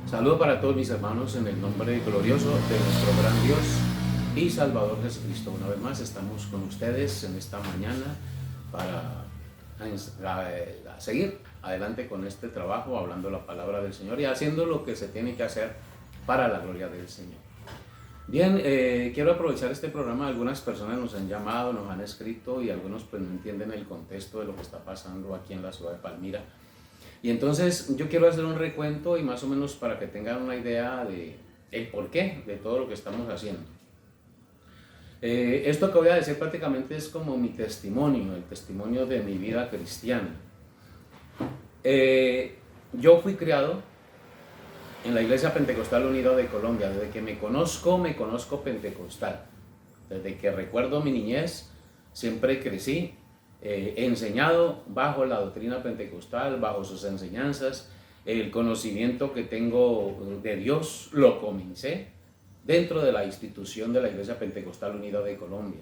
Saludo para todos mis hermanos en el nombre glorioso de nuestro gran Dios y Salvador Jesucristo. Una vez más estamos con ustedes en esta mañana para seguir adelante con este trabajo, hablando la palabra del Señor y haciendo lo que se tiene que hacer para la gloria del Señor. Bien, quiero aprovechar este programa. Algunas personas nos han llamado, nos han escrito y algunos pues no entienden el contexto de lo que está pasando aquí en la ciudad de Palmira. Y entonces yo quiero hacer un recuento y más o menos para que tengan una idea de el porqué de todo lo que estamos haciendo. Esto que voy a decir prácticamente es como mi testimonio, el testimonio de mi vida cristiana. Yo fui criado en la Iglesia Pentecostal Unida de Colombia. Desde que me conozco pentecostal. Desde que recuerdo mi niñez, siempre crecí enseñado bajo la doctrina pentecostal, bajo sus enseñanzas. El conocimiento que tengo de Dios lo comencé dentro de la institución de la Iglesia Pentecostal Unida de Colombia.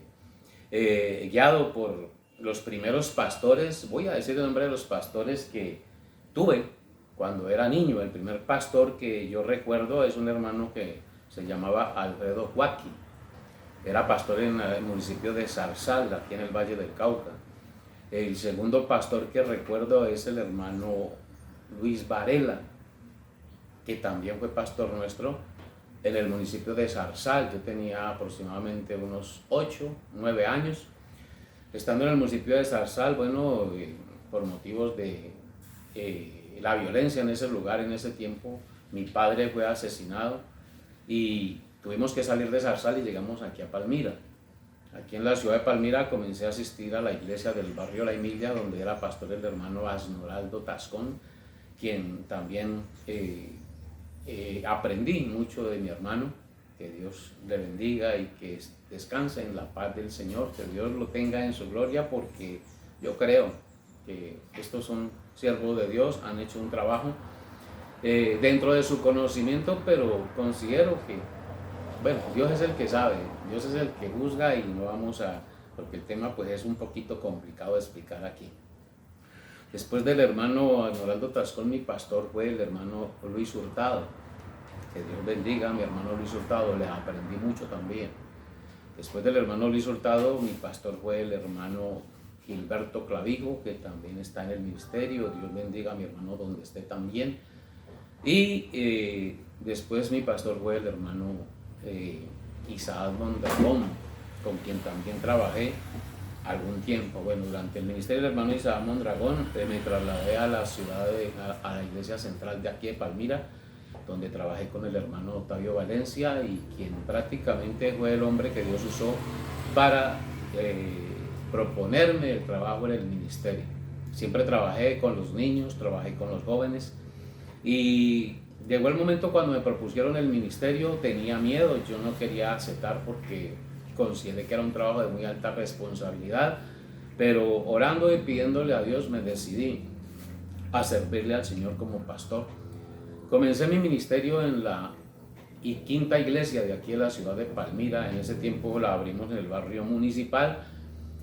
Guiado por los primeros pastores, voy a decir el nombre de los pastores que tuve cuando era niño. El primer pastor que yo recuerdo es un hermano que se llamaba Alfredo Joaquín. Era pastor en el municipio de Zarzal, aquí en el Valle del Cauca. El segundo pastor que recuerdo es el hermano Luis Varela, que también fue pastor nuestro en el municipio de Zarzal. Yo tenía aproximadamente unos 8, 9 años. Estando en el municipio de Zarzal, bueno, por motivos de la violencia en ese lugar, en ese tiempo, mi padre fue asesinado y tuvimos que salir de Zarzal y llegamos aquí a Palmira. Aquí en la ciudad de Palmira comencé a asistir a la iglesia del barrio La Emilia, donde era pastor el hermano Asnoraldo Tascón, quien también aprendí mucho de mi hermano. Que Dios le bendiga y que descanse en la paz del Señor, que Dios lo tenga en su gloria, porque yo creo que estos son siervos de Dios, han hecho un trabajo dentro de su conocimiento, pero considero que bueno, Dios es el que sabe, Dios es el que juzga y no vamos a, porque el tema pues es un poquito complicado de explicar aquí. Después del hermano Anoraldo Tascón, mi pastor fue el hermano Luis Hurtado. Que Dios bendiga a mi hermano Luis Hurtado, le aprendí mucho también. Después del hermano Luis Hurtado, mi pastor fue el hermano Gilberto Clavijo, que también está en el ministerio. Dios bendiga a mi hermano donde esté también. Y después mi pastor fue el hermano Isaac Mondragón, con quien también trabajé algún tiempo. Bueno, durante el ministerio del hermano Isaac Mondragón me trasladé a la ciudad, a la iglesia central de aquí de Palmira, donde trabajé con el hermano Octavio Valencia, y quien prácticamente fue el hombre que Dios usó para proponerme el trabajo en el ministerio. Siempre trabajé con los niños, trabajé con los jóvenes, y llegó el momento cuando me propusieron el ministerio. Tenía miedo, yo no quería aceptar porque consideré que era un trabajo de muy alta responsabilidad, pero orando y pidiéndole a Dios me decidí a servirle al Señor como pastor. Comencé mi ministerio en la quinta iglesia de aquí de la ciudad de Palmira. En ese tiempo la abrimos en el barrio municipal.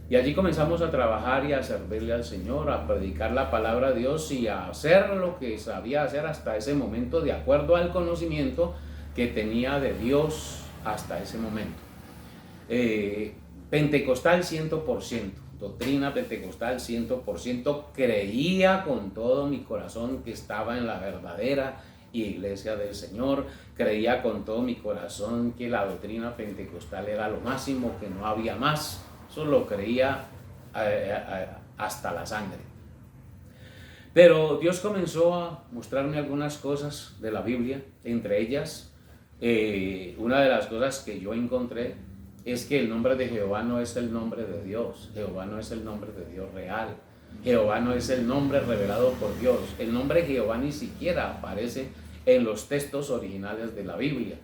Y allí comenzamos a trabajar y a servirle al Señor, a predicar la palabra de Dios y a hacer lo que sabía hacer hasta ese momento, de acuerdo al conocimiento que tenía de Dios hasta ese momento. Pentecostal 100%, doctrina pentecostal 100%, creía con todo mi corazón que estaba en la verdadera iglesia del Señor, creía con todo mi corazón que la doctrina pentecostal era lo máximo, que no había más. Eso lo creía hasta la sangre. Pero Dios comenzó a mostrarme algunas cosas de la Biblia. Entre ellas, una de las cosas que yo encontré es que el nombre de Jehová no es el nombre de Dios. Jehová no es el nombre de Dios real. Jehová no es el nombre revelado por Dios. El nombre Jehová ni siquiera aparece en los textos originales de la Biblia.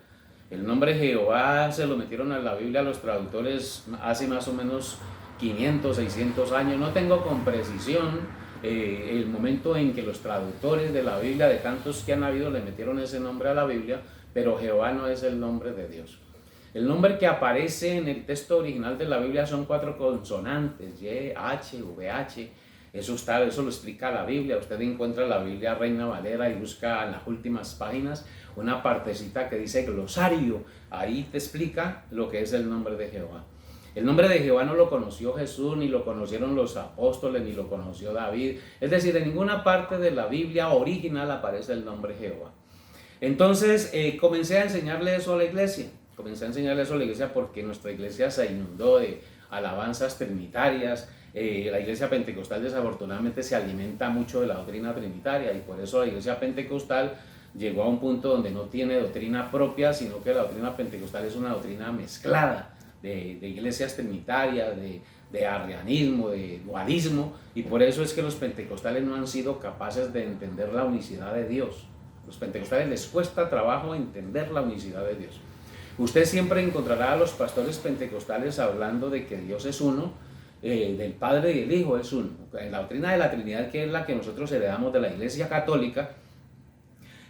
El nombre Jehová se lo metieron a la Biblia los traductores hace más o menos 500, 600 años. No tengo con precisión el momento en que los traductores de la Biblia, de tantos que han habido, le metieron ese nombre a la Biblia, pero Jehová no es el nombre de Dios. El nombre que aparece en el texto original de la Biblia son 4 consonantes, Y, H, VH. eso lo explica la Biblia. Usted encuentra la Biblia Reina Valera y busca en las últimas páginas una partecita que dice glosario. Ahí te explica lo que es el nombre de Jehová. El nombre de Jehová no lo conoció Jesús, ni lo conocieron los apóstoles, ni lo conoció David. Es decir, en ninguna parte de la Biblia original aparece el nombre Jehová. Entonces comencé a enseñarle eso a la iglesia. Porque nuestra iglesia se inundó de alabanzas trinitarias. La iglesia pentecostal desafortunadamente se alimenta mucho de la doctrina trinitaria, y por eso la iglesia pentecostal llegó a un punto donde no tiene doctrina propia, sino que la doctrina pentecostal es una doctrina mezclada de iglesias trinitarias, de arrianismo, de dualismo, y por eso es que los pentecostales no han sido capaces de entender la unicidad de Dios. Los pentecostales les cuesta trabajo entender la unicidad de Dios. Usted siempre encontrará a los pastores pentecostales hablando de que Dios es uno, del Padre y el Hijo es uno. En la doctrina de la Trinidad, que es la que nosotros heredamos de la Iglesia Católica,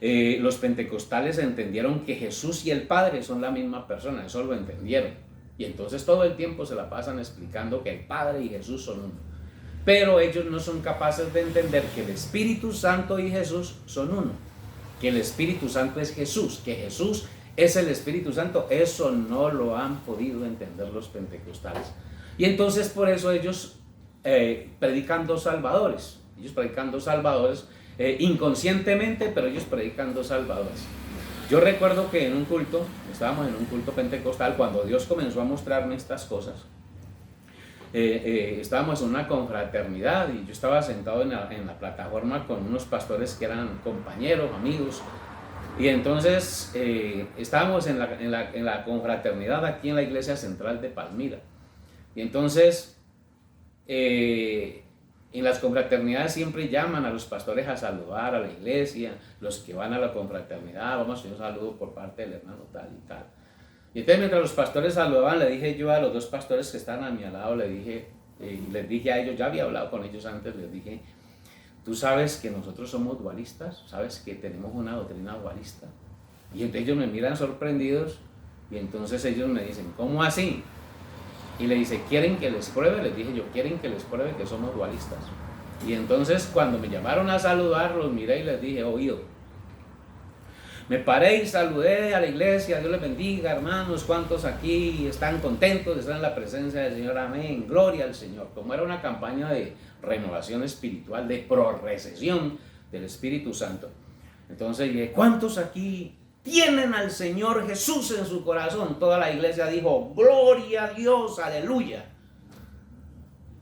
los pentecostales entendieron que Jesús y el Padre son la misma persona, eso lo entendieron. Y entonces todo el tiempo se la pasan explicando que el Padre y Jesús son uno. Pero ellos no son capaces de entender que el Espíritu Santo y Jesús son uno. Que el Espíritu Santo es Jesús, que Jesús es el Espíritu Santo. Eso no lo han podido entender los pentecostales. Y entonces por eso ellos predican dos salvadores. Inconscientemente, pero ellos predican dos salvadores. Yo recuerdo que estábamos en un culto pentecostal, cuando Dios comenzó a mostrarme estas cosas. Estábamos en una confraternidad y yo estaba sentado en la plataforma con unos pastores que eran compañeros, amigos. Y entonces estábamos en la confraternidad aquí en la iglesia central de Palmira. Y entonces en las confraternidades siempre llaman a los pastores a saludar a la iglesia, los que van a la confraternidad, vamos a hacer un saludo por parte del hermano tal y tal. Y entonces mientras los pastores saludaban, le dije yo a los dos pastores que estaban a mi lado, les dije a ellos, ya había hablado con ellos antes, les dije: tú sabes que nosotros somos dualistas, sabes que tenemos una doctrina dualista. Y entonces ellos me miran sorprendidos y entonces ellos me dicen: ¿cómo así? Y le dice: ¿quieren que les pruebe? Les dije yo: ¿quieren que les pruebe que somos dualistas? Y entonces cuando me llamaron a saludar, los miré y les dije: oído. Me paré y saludé a la iglesia: Dios les bendiga, hermanos, ¿cuántos aquí están contentos de estar en la presencia del Señor? Amén, gloria al Señor. Como era una campaña de renovación espiritual, de prorrecesión del Espíritu Santo. Entonces dije: ¿cuántos aquí tienen al Señor Jesús en su corazón? Toda la iglesia dijo: gloria a Dios, aleluya.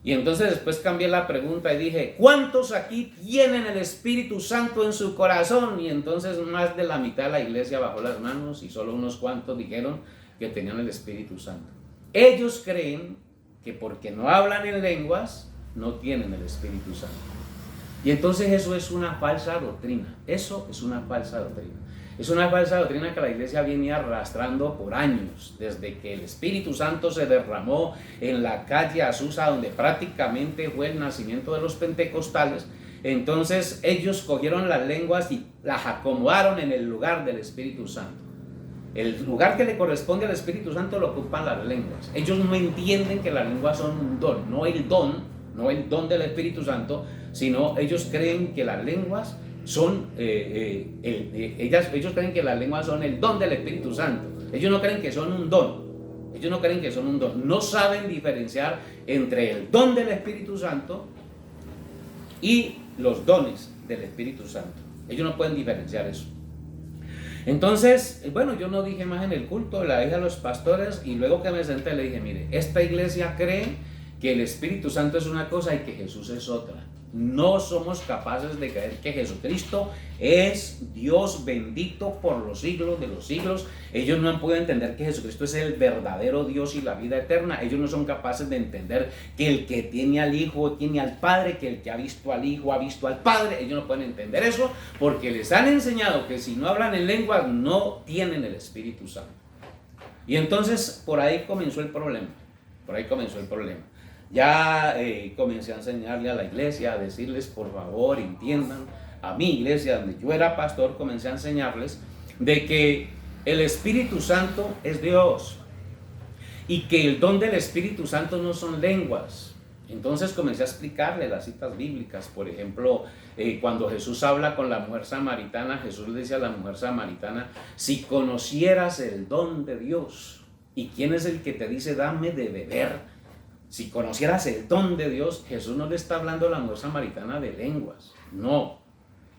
Y entonces después cambié la pregunta y dije: ¿cuántos aquí tienen el Espíritu Santo en su corazón? Y entonces más de la mitad de la iglesia bajó las manos y solo unos cuantos dijeron que tenían el Espíritu Santo. Ellos creen que porque no hablan en lenguas no tienen el Espíritu Santo. Y entonces eso es una falsa doctrina. Eso es una falsa doctrina. Es una falsa doctrina que la iglesia viene arrastrando por años, desde que el Espíritu Santo se derramó en la calle Azusa, donde prácticamente fue el nacimiento de los pentecostales. Entonces ellos cogieron las lenguas y las acomodaron en el lugar del Espíritu Santo. El lugar que le corresponde al Espíritu Santo lo ocupan las lenguas. Ellos no entienden que las lenguas son un don, no el don del Espíritu Santo, sino ellos creen que las lenguas son ellos creen que las lenguas son el don del Espíritu Santo. Ellos no creen que son un don. No saben diferenciar entre el don del Espíritu Santo y los dones del Espíritu Santo. Ellos no pueden diferenciar eso. Entonces, bueno, yo no dije más en el culto, la dije a los pastores, y luego que me senté le dije: mire, esta iglesia cree que el Espíritu Santo es una cosa y que Jesús es otra. No somos capaces de creer que Jesucristo es Dios bendito por los siglos de los siglos. Ellos no han podido entender que Jesucristo es el verdadero Dios y la vida eterna. Ellos no son capaces de entender que el que tiene al Hijo tiene al Padre, que el que ha visto al Hijo ha visto al Padre. Ellos no pueden entender eso porque les han enseñado que si no hablan en lenguas no tienen el Espíritu Santo. Y entonces por ahí comenzó el problema. Ya comencé a enseñarle a la iglesia, a decirles: por favor, entiendan. A mi iglesia, donde yo era pastor, comencé a enseñarles de que el Espíritu Santo es Dios y que el don del Espíritu Santo no son lenguas. Entonces comencé a explicarle las citas bíblicas. Por ejemplo, cuando Jesús habla con la mujer samaritana, Jesús le dice a la mujer samaritana: si conocieras el don de Dios, ¿y quién es el que te dice dame de beber? Si conocieras el don de Dios, Jesús no le está hablando a la mujer samaritana de lenguas, no.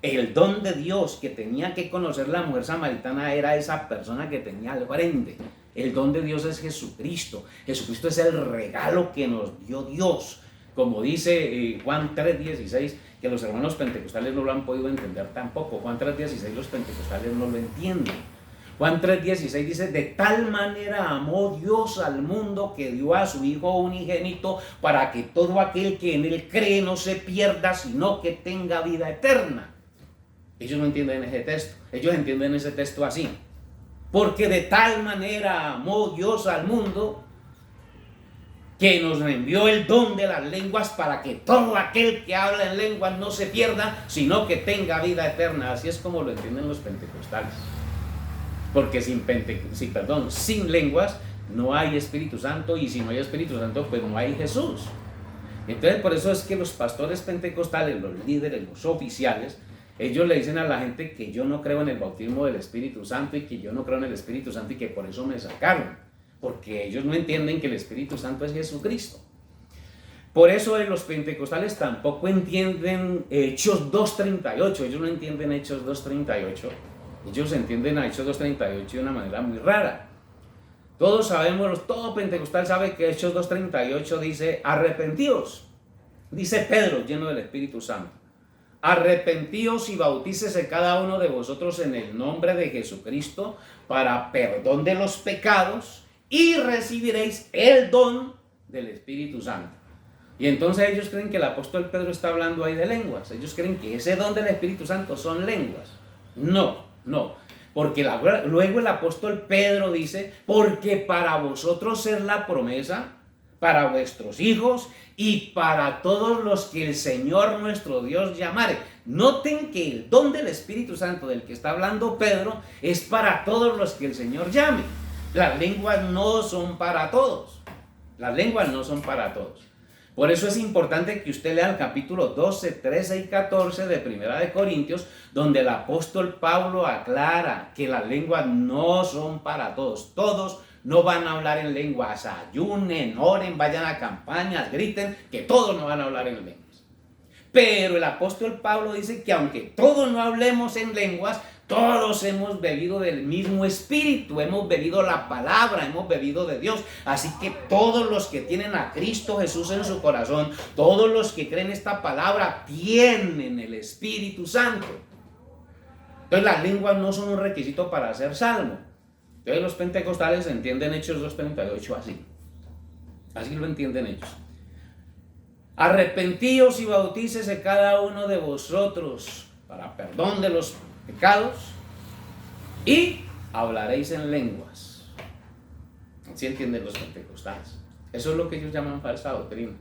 El don de Dios que tenía que conocer la mujer samaritana era esa persona que tenía al frente. El don de Dios es Jesucristo. Jesucristo es el regalo que nos dio Dios. Como dice Juan 3:16, que los hermanos pentecostales no lo han podido entender tampoco. Juan 3:16 los pentecostales no lo entienden. Juan 3:16 dice: de tal manera amó Dios al mundo que dio a su Hijo unigénito para que todo aquel que en él cree no se pierda, sino que tenga vida eterna. Ellos no entienden ese texto. Ellos entienden ese texto así: porque de tal manera amó Dios al mundo que nos envió el don de las lenguas para que todo aquel que habla en lenguas no se pierda, sino que tenga vida eterna. Así es como lo entienden los pentecostales. Porque sin lenguas no hay Espíritu Santo, y si no hay Espíritu Santo, pues no hay Jesús. Entonces, por eso es que los pastores pentecostales, los líderes, los oficiales, ellos le dicen a la gente que yo no creo en el bautismo del Espíritu Santo y que yo no creo en el Espíritu Santo y que por eso me sacaron, porque ellos no entienden que el Espíritu Santo es Jesucristo. Por eso los pentecostales tampoco entienden Hechos 2:38. Ellos no entienden Hechos 2:38. Ellos entienden a Hechos 2:38 de una manera muy rara. Todos sabemos, todo pentecostal sabe que Hechos 2:38 dice: arrepentíos, dice Pedro lleno del Espíritu Santo, arrepentíos y bautícese cada uno de vosotros en el nombre de Jesucristo para perdón de los pecados y recibiréis el don del Espíritu Santo. Y entonces ellos creen que el apóstol Pedro está hablando ahí de lenguas. Ellos creen que ese don del Espíritu Santo son lenguas. No, porque luego el apóstol Pedro dice: porque para vosotros es la promesa, para vuestros hijos y para todos los que el Señor nuestro Dios llamare. Noten que el don del Espíritu Santo del que está hablando Pedro es para todos los que el Señor llame. Las lenguas no son para todos. Las lenguas no son para todos. Por eso es importante que usted lea el capítulo 12, 13 y 14 de Primera de Corintios, donde el apóstol Pablo aclara que las lenguas no son para todos. Todos no van a hablar en lenguas. Ayunen, oren, vayan a campañas, griten, que todos no van a hablar en lenguas. Pero el apóstol Pablo dice que aunque todos no hablemos en lenguas, todos hemos bebido del mismo Espíritu, hemos bebido la palabra, hemos bebido de Dios. Así que todos los que tienen a Cristo Jesús en su corazón, todos los que creen esta palabra, tienen el Espíritu Santo. Entonces las lenguas no son un requisito para ser salvo. Entonces los pentecostales entienden Hechos 2:38 así. Así lo entienden ellos. Arrepentíos y bautícese cada uno de vosotros para perdón de los pecados y hablaréis en lenguas. Así entienden los pentecostales. Eso es lo que ellos llaman falsa doctrina.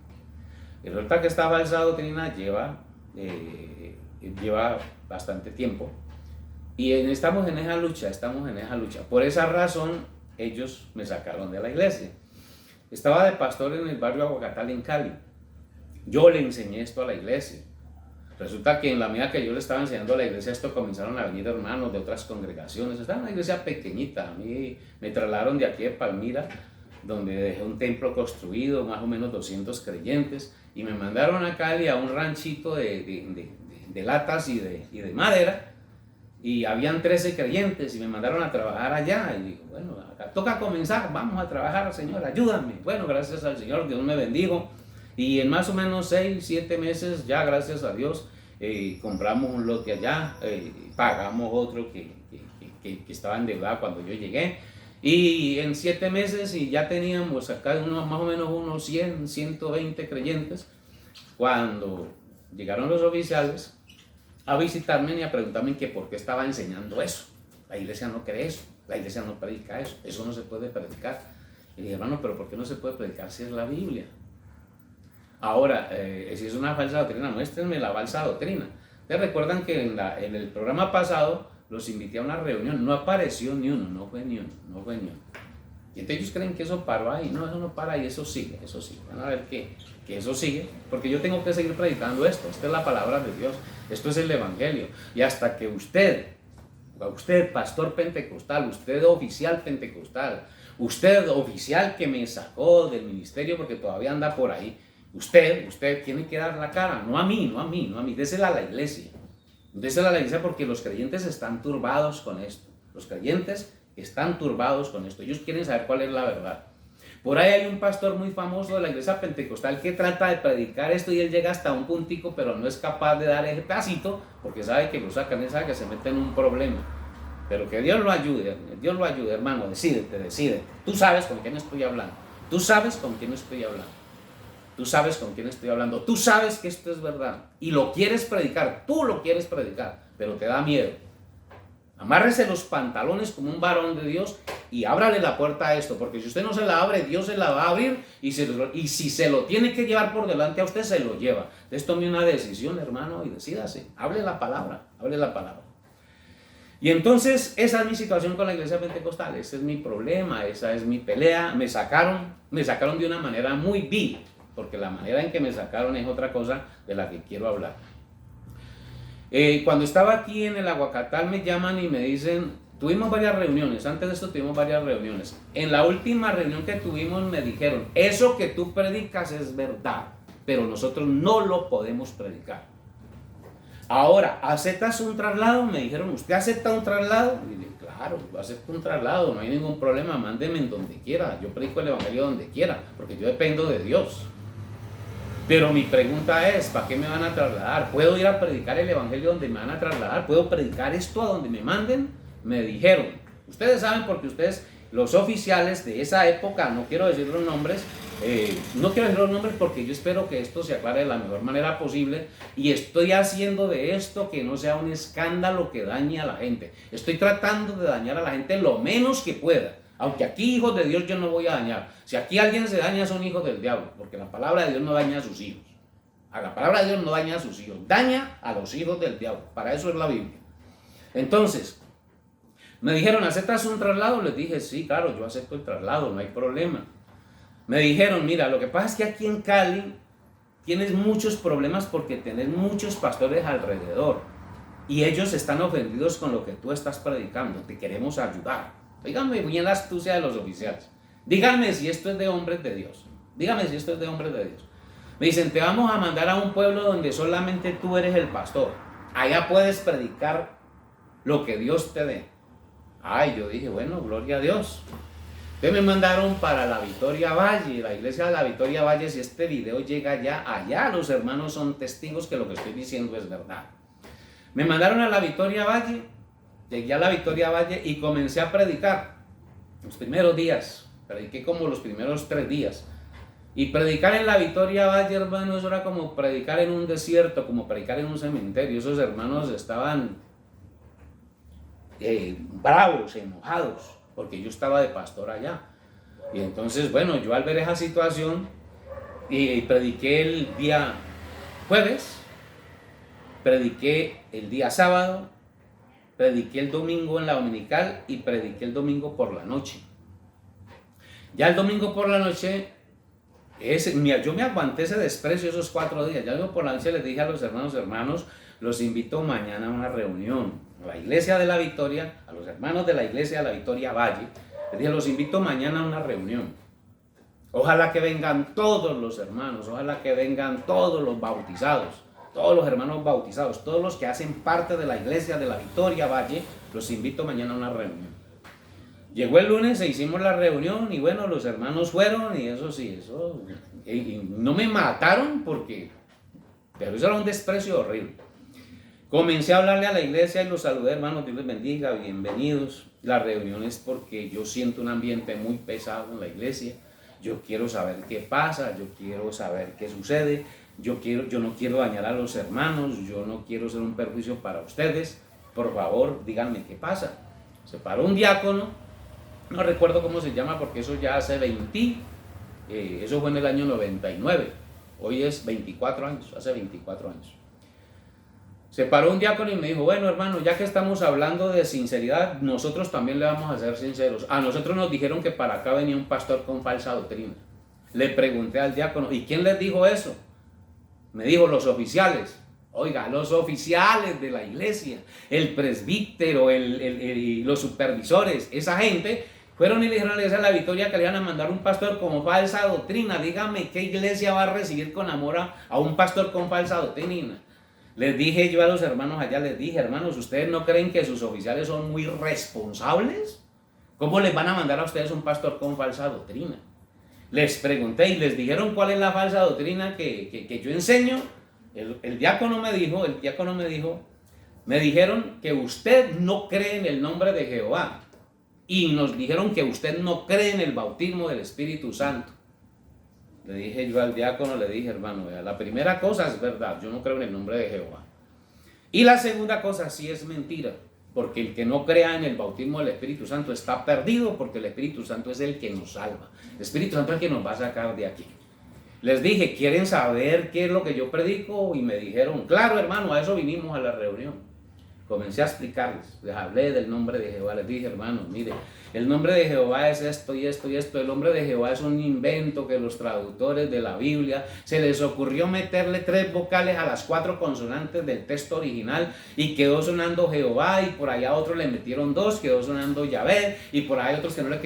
Y resulta que esta falsa doctrina lleva bastante tiempo. Y estamos en esa lucha. Por esa razón ellos me sacaron de la iglesia. Estaba de pastor en el barrio Aguacatal en Cali. Yo le enseñé esto a la iglesia. Resulta que en la medida que yo le estaba enseñando a la iglesia esto, comenzaron a venir hermanos de otras congregaciones. Estaba en una iglesia pequeñita. A mí me trasladaron de aquí de Palmira, donde dejé un templo construido, más o menos 200 creyentes, y me mandaron a Cali a un ranchito de latas y de madera, y habían 13 creyentes y me mandaron a trabajar allá. Y digo, bueno, acá toca comenzar, vamos a trabajar, Señor, ayúdame. Bueno, gracias al Señor, Dios me bendijo. Y en más o menos 6, 7 meses, ya gracias a Dios, compramos un lote allá, pagamos otro que estaba endeudado cuando yo llegué. Y en 7 meses y ya teníamos acá más o menos unos 100, 120 creyentes, cuando llegaron los oficiales a visitarme y a preguntarme que por qué estaba enseñando eso. La iglesia no cree eso, la iglesia no predica eso, eso no se puede predicar. Y dije, hermano, pero ¿por qué no se puede predicar si es la Biblia? Ahora, si es una falsa doctrina, muéstrenme la falsa doctrina. ¿Ustedes recuerdan que en el programa pasado los invité a una reunión? No apareció ni uno, no fue ni uno. Y entonces ellos creen que eso paró ahí. No, eso no para ahí, eso sigue. Van a ver que que eso sigue, porque yo tengo que seguir predicando esto. Esta es la palabra de Dios, esto es el evangelio. Y hasta que usted, pastor pentecostal, usted oficial pentecostal, usted oficial que me sacó del ministerio porque todavía anda por ahí, usted tiene que dar la cara, no a mí, désela a la iglesia. Désela a la iglesia, porque los creyentes están turbados con esto. Los creyentes están turbados con esto. Ellos quieren saber cuál es la verdad. Por ahí hay un pastor muy famoso de la iglesia pentecostal que trata de predicar esto y él llega hasta un puntico, pero no es capaz de dar ese pedacito porque sabe que lo sacan, él sabe que se mete en un problema. Pero que Dios lo ayude, hermano, decídete. Tú sabes con quién estoy hablando. Tú sabes con quién estoy hablando. Tú sabes con quién estoy hablando. Tú sabes que esto es verdad y lo quieres predicar. Tú lo quieres predicar, pero te da miedo. Amárrese los pantalones como un varón de Dios y ábrale la puerta a esto, porque si usted no se la abre, Dios se la va a abrir, y si se lo tiene que llevar por delante a usted, se lo lleva. Entonces tome una decisión, hermano, y decídase. Hable la palabra. Y entonces esa es mi situación con la iglesia pentecostal, ese es mi problema, esa es mi pelea. Me sacaron de una manera muy vil, porque la manera en que me sacaron es otra cosa de la que quiero hablar. Cuando estaba aquí en el Aguacatal me llaman y me dicen, tuvimos varias reuniones, antes de esto tuvimos varias reuniones. En la última reunión que tuvimos me dijeron, eso que tú predicas es verdad, pero nosotros no lo podemos predicar. Ahora, ¿aceptas un traslado? Me dijeron, ¿usted acepta un traslado? Y dije, claro, yo acepto un traslado, no hay ningún problema, mándeme en donde quiera, yo predico el evangelio donde quiera, porque yo dependo de Dios. Pero mi pregunta es, ¿para qué me van a trasladar? ¿Puedo ir a predicar el evangelio donde me van a trasladar? ¿Puedo predicar esto a donde me manden? Me dijeron, ustedes saben, porque ustedes, los oficiales de esa época, no quiero decir los nombres porque yo espero que esto se aclare de la mejor manera posible, y estoy haciendo de esto que no sea un escándalo que dañe a la gente. Estoy tratando de dañar a la gente lo menos que pueda. Aunque aquí hijos de Dios yo no voy a dañar. Si aquí alguien se daña son hijos del diablo, porque la palabra de Dios no daña a sus hijos. La palabra de Dios no daña a sus hijos, daña a los hijos del diablo. Para eso es la Biblia. Entonces, me dijeron, ¿aceptas un traslado? Les dije, sí, claro, yo acepto el traslado, no hay problema. Me dijeron, mira, lo que pasa es que aquí en Cali tienes muchos problemas porque tenés muchos pastores alrededor y ellos están ofendidos con lo que tú estás predicando. Te queremos ayudar. Díganme bien la astucia de los oficiales. Díganme si esto es de hombres de Dios. Me dicen, te vamos a mandar a un pueblo donde solamente tú eres el pastor. Allá puedes predicar lo que Dios te dé. Ay, yo dije, bueno, gloria a Dios. Entonces me mandaron para la Victoria Valle, la iglesia de la Victoria Valle. Si este video llega ya allá, los hermanos son testigos que lo que estoy diciendo es verdad. Me mandaron a la Victoria Valle. Llegué a la Victoria Valle y comencé a predicar. Los primeros días, prediqué como los primeros 3 días. Y predicar en la Victoria Valle, hermanos, eso era como predicar en un desierto, como predicar en un cementerio. Esos hermanos estaban bravos, enojados, porque yo estaba de pastor allá. Y entonces, bueno, yo al ver esa situación, prediqué el día jueves, prediqué el día sábado, prediqué el domingo en la dominical y prediqué el domingo por la noche. Ya el domingo por la noche, yo me aguanté ese desprecio esos 4 días. Ya luego por la noche les dije a los hermanos, los invito mañana a una reunión. A la iglesia de la Victoria, a los hermanos de la iglesia de la Victoria Valle, les dije, los invito mañana a una reunión. Ojalá que vengan todos los hermanos, ojalá que vengan todos los bautizados. Todos los hermanos bautizados, todos los que hacen parte de la iglesia de la Victoria Valle, los invito mañana a una reunión. Llegó el lunes e hicimos la reunión y bueno, los hermanos fueron y y no me mataron pero eso era un desprecio horrible. Comencé a hablarle a la iglesia y los saludé, hermanos, Dios les bendiga, bienvenidos. La reunión es porque yo siento un ambiente muy pesado en la iglesia. Yo quiero saber qué pasa, yo quiero saber qué sucede. Yo no quiero dañar a los hermanos, yo no quiero ser un perjuicio para ustedes. Por favor, díganme qué pasa. Se paró un diácono, no recuerdo cómo se llama porque eso ya hace eso fue en el año 99. Hoy es 24 años, hace 24 años. Se paró un diácono y me dijo, bueno, hermano, ya que estamos hablando de sinceridad, nosotros también le vamos a ser sinceros. A nosotros nos dijeron que para acá venía un pastor con falsa doctrina. Le pregunté al diácono, ¿y quién les dijo eso? Me dijo, los oficiales. Oiga, los oficiales de la iglesia, el presbítero, los supervisores, esa gente, fueron y le dijeron a la iglesia de la Victoria que le iban a mandar un pastor con falsa doctrina. Dígame, ¿qué iglesia va a recibir con amor a un pastor con falsa doctrina? Les dije yo a los hermanos allá, les dije, hermanos, ¿ustedes no creen que sus oficiales son muy responsables? ¿Cómo les van a mandar a ustedes un pastor con falsa doctrina? Les pregunté y les dijeron cuál es la falsa doctrina que yo enseño. El diácono me dijo, me dijeron que usted no cree en el nombre de Jehová. Y nos dijeron que usted no cree en el bautismo del Espíritu Santo. Le dije yo al diácono, le dije, hermano, vea, la primera cosa es verdad, yo no creo en el nombre de Jehová. Y la segunda cosa sí es mentira, porque el que no crea en el bautismo del Espíritu Santo está perdido, porque el Espíritu Santo es el que nos salva. El Espíritu Santo es el que nos va a sacar de aquí. Les dije, ¿quieren saber qué es lo que yo predico? Y me dijeron, claro, hermano, a eso vinimos a la reunión. Comencé a explicarles, les hablé del nombre de Jehová, les dije, hermanos, mire, el nombre de Jehová es esto y esto y esto, el nombre de Jehová es un invento que los traductores de la Biblia se les ocurrió meterle 3 vocales a las 4 consonantes del texto original y quedó sonando Jehová, y por allá otros le metieron 2, quedó sonando Yahvé, y por ahí otros que no le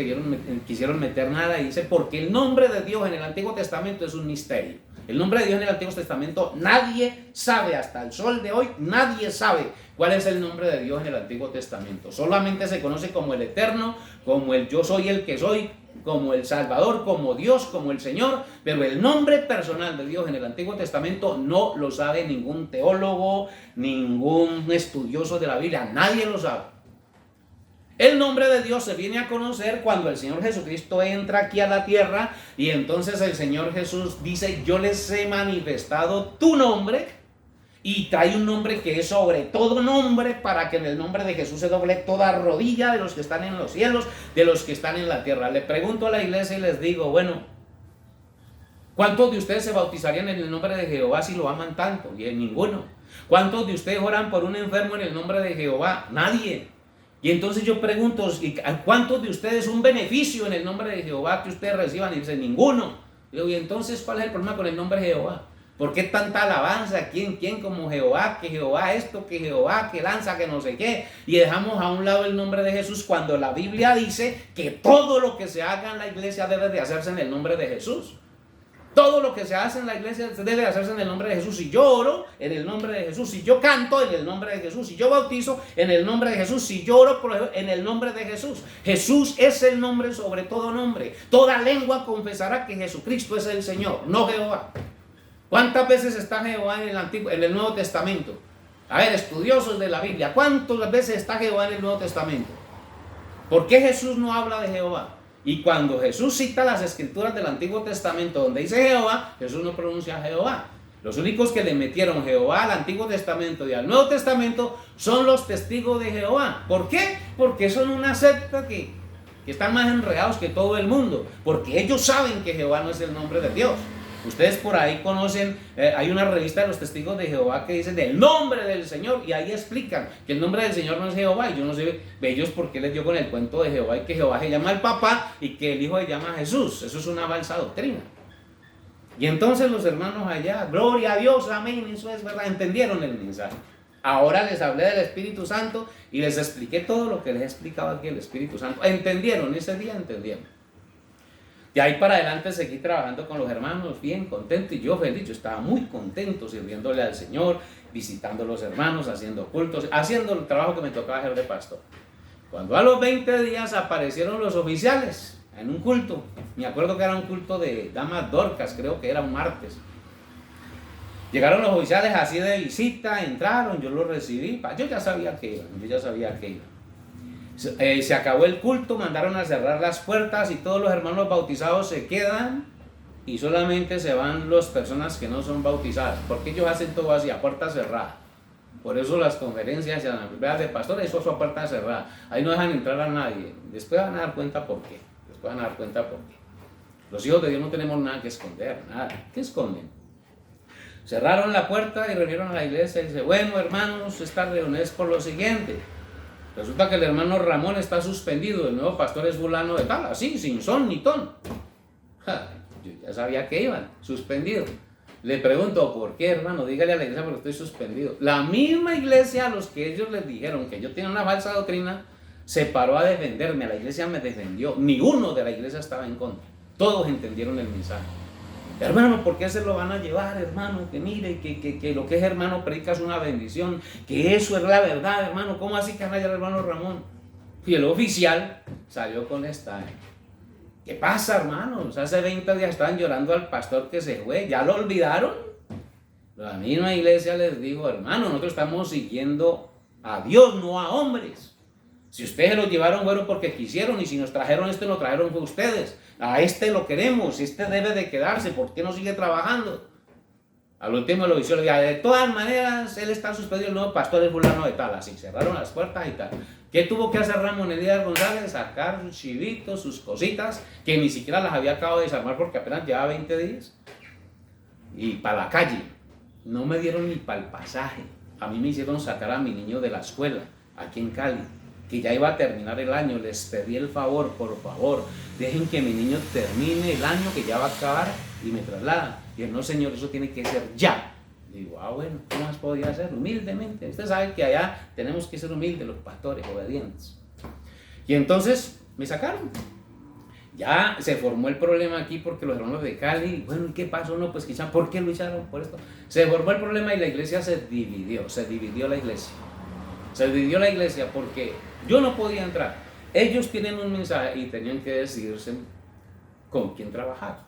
quisieron meter nada, y dice, porque el nombre de Dios en el Antiguo Testamento es un misterio. El nombre de Dios en el Antiguo Testamento nadie sabe, hasta el sol de hoy nadie sabe cuál es el nombre de Dios en el Antiguo Testamento. Solamente se conoce como el Eterno, como el Yo Soy el que soy, como el Salvador, como Dios, como el Señor, pero el nombre personal de Dios en el Antiguo Testamento no lo sabe ningún teólogo, ningún estudioso de la Biblia, nadie lo sabe. El nombre de Dios se viene a conocer cuando el Señor Jesucristo entra aquí a la tierra, y entonces el Señor Jesús dice, yo les he manifestado tu nombre, y trae un nombre que es sobre todo nombre, para que en el nombre de Jesús se doble toda rodilla de los que están en los cielos, de los que están en la tierra. Le pregunto a la iglesia y les digo, bueno, ¿cuántos de ustedes se bautizarían en el nombre de Jehová si lo aman tanto? Y en ninguno. ¿Cuántos de ustedes oran por un enfermo en el nombre de Jehová? Nadie. Y entonces yo pregunto, ¿a cuántos de ustedes un beneficio en el nombre de Jehová que ustedes reciban? Y dicen, ninguno. Y digo, ¿y entonces cuál es el problema con el nombre de Jehová? ¿Por qué tanta alabanza? ¿Quién como Jehová? Que Jehová esto, que Jehová que lanza, que no sé qué. Y dejamos a un lado el nombre de Jesús, cuando la Biblia dice que todo lo que se haga en la iglesia debe de hacerse en el nombre de Jesús. Todo lo que se hace en la iglesia debe hacerse en el nombre de Jesús. Si yo oro, en el nombre de Jesús. Si yo canto, en el nombre de Jesús. Si yo bautizo, en el nombre de Jesús. Si yo oro, en el nombre de Jesús. Jesús es el nombre sobre todo nombre. Toda lengua confesará que Jesucristo es el Señor, no Jehová. ¿Cuántas veces está Jehová en el Nuevo Testamento? A ver, estudiosos de la Biblia, ¿cuántas veces está Jehová en el Nuevo Testamento? ¿Por qué Jesús no habla de Jehová? Y cuando Jesús cita las escrituras del Antiguo Testamento donde dice Jehová, Jesús no pronuncia Jehová. Los únicos que le metieron Jehová al Antiguo Testamento y al Nuevo Testamento son los testigos de Jehová. ¿Por qué? Porque son una secta que están más enredados que todo el mundo. Porque ellos saben que Jehová no es el nombre de Dios. Ustedes por ahí conocen, hay una revista de los testigos de Jehová que dicen del nombre del Señor, y ahí explican que el nombre del Señor no es Jehová. Y yo no sé ellos por qué les dio con el cuento de Jehová y que Jehová se llama el papá y que el hijo se llama Jesús. Eso es una falsa doctrina. Y entonces los hermanos allá, gloria a Dios, amén, eso es verdad, entendieron el mensaje. Ahora les hablé del Espíritu Santo y les expliqué todo lo que les explicaba aquí el Espíritu Santo. ¿Entendieron? Ese día entendieron. De ahí para adelante seguí trabajando con los hermanos, bien contento, y yo feliz. Yo estaba muy contento sirviéndole al Señor, visitando a los hermanos, haciendo cultos, haciendo el trabajo que me tocaba hacer de pastor. Cuando a los 20 días aparecieron los oficiales en un culto, me acuerdo que era un culto de damas Dorcas, creo que era un martes. Llegaron los oficiales así de visita, entraron, yo los recibí, yo ya sabía que iban, se acabó el culto, mandaron a cerrar las puertas y todos los hermanos bautizados se quedan y solamente se van las personas que no son bautizadas, porque ellos hacen todo así a puerta cerrada. Por eso las conferencias y las asambleas de pastores, eso es a puerta cerrada, ahí no dejan entrar a nadie. Después van a dar cuenta por qué. Los hijos de Dios no tenemos nada que esconder, nada. ¿Qué esconden? Cerraron la puerta y reunieron a la iglesia y dice, bueno hermanos, esta reunión es por lo siguiente. Resulta que el hermano Ramón está suspendido, el nuevo pastor es fulano de tal, así, sin son ni ton. ya sabía que iban, suspendido. Le pregunto, ¿por qué, hermano? Dígale a la iglesia porque estoy suspendido. La misma iglesia a los que ellos les dijeron que yo tenía una falsa doctrina, se paró a defenderme, la iglesia me defendió, ni uno de la iglesia estaba en contra, todos entendieron el mensaje. Hermano, ¿por qué se lo van a llevar, hermano? Que mire, que lo que es hermano predica es una bendición, que eso es la verdad, hermano. ¿Cómo así que van a hallar al hermano Ramón? Y el oficial salió con esta. ¿Qué pasa, hermanos? Hace 20 días estaban llorando al pastor que se fue, ¿ya lo olvidaron? La misma iglesia les dijo, hermano, nosotros estamos siguiendo a Dios, no a hombres. Si ustedes lo llevaron, bueno, porque quisieron, y si nos trajeron esto, lo trajeron fue ustedes. A este lo queremos, este debe de quedarse, ¿por qué no sigue trabajando? Al último lo hizo, de todas maneras, él está suspendido, el nuevo pastor es fulano de tal, así, cerraron las puertas y tal. ¿Qué tuvo que hacer Ramón Elías González? Sacar sus chivitos, sus cositas, que ni siquiera las había acabado de desarmar porque apenas llevaba 20 días. Y para la calle, no me dieron ni para el pasaje. A mí me hicieron sacar a mi niño de la escuela, aquí en Cali, que ya iba a terminar el año. Les pedí el favor, por favor, dejen que mi niño termine el año que ya va a acabar y me traslada. Y él, no señor, eso tiene que ser ya. Digo, bueno, ¿qué más podía hacer? Humildemente. Usted sabe que allá tenemos que ser humildes, los pastores, obedientes. Y entonces me sacaron. Ya se formó el problema aquí porque los hermanos de Cali, bueno, ¿qué pasó? No, pues quizá, ¿por qué lo echaron? Por esto. Se formó el problema y la iglesia se dividió la iglesia. Se dividió la iglesia porque yo no podía entrar. Ellos tienen un mensaje y tenían que decidirse con quién trabajar.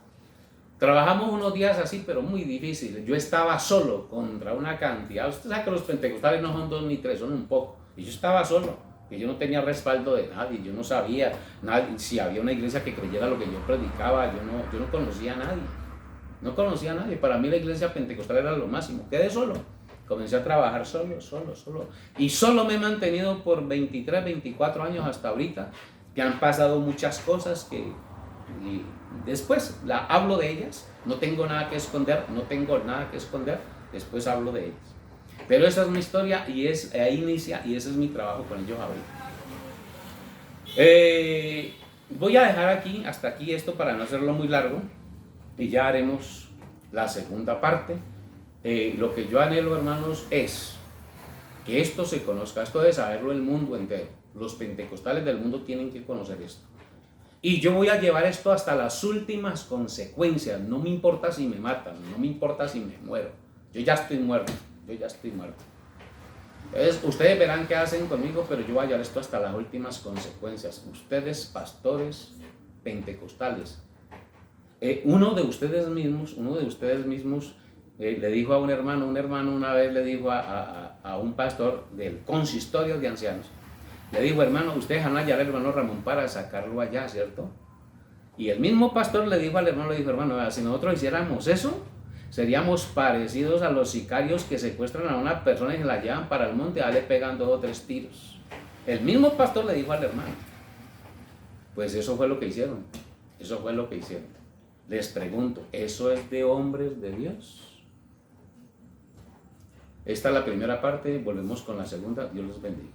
Trabajamos unos días así, pero muy difíciles. Yo estaba solo contra una cantidad. Usted sabe que los pentecostales no son 2 ni 3, son un poco. Y yo estaba solo, que yo no tenía respaldo de nadie. Yo no sabía si había una iglesia que creyera lo que yo predicaba. Yo no conocía a nadie. No conocía a nadie. Para mí la iglesia pentecostal era lo máximo. Quedé solo. Comencé a trabajar solo. Y solo me he mantenido por 23, 24 años hasta ahorita, que han pasado muchas cosas que... Y después hablo de ellas, no tengo nada que esconder, después hablo de ellas. Pero esa es mi historia y ahí inicia y ese es mi trabajo con ellos ahorita. Voy a dejar hasta aquí esto para no hacerlo muy largo y ya haremos la segunda parte. Lo que yo anhelo, hermanos, es que esto se conozca, esto de saberlo el mundo entero. Los pentecostales del mundo tienen que conocer esto. Y yo voy a llevar esto hasta las últimas consecuencias. No me importa si me matan, no me importa si me muero. Yo ya estoy muerto. Entonces, ustedes verán qué hacen conmigo, pero yo voy a llevar esto hasta las últimas consecuencias. Ustedes, pastores pentecostales, uno de ustedes mismos le dijo a un hermano una vez le dijo a un pastor del consistorio de ancianos, le dijo, hermano, ustedes van a hallar al hermano Ramón para sacarlo allá, ¿cierto? Y el mismo pastor le dijo al hermano, hermano, si nosotros hiciéramos eso, seríamos parecidos a los sicarios que secuestran a una persona y se la llevan para el monte, le pegan 2 o 3 tiros. El mismo pastor le dijo al hermano. Pues eso fue lo que hicieron. Les pregunto, ¿eso es de hombres de Dios? Esta es la primera parte, volvemos con la segunda. Dios los bendiga.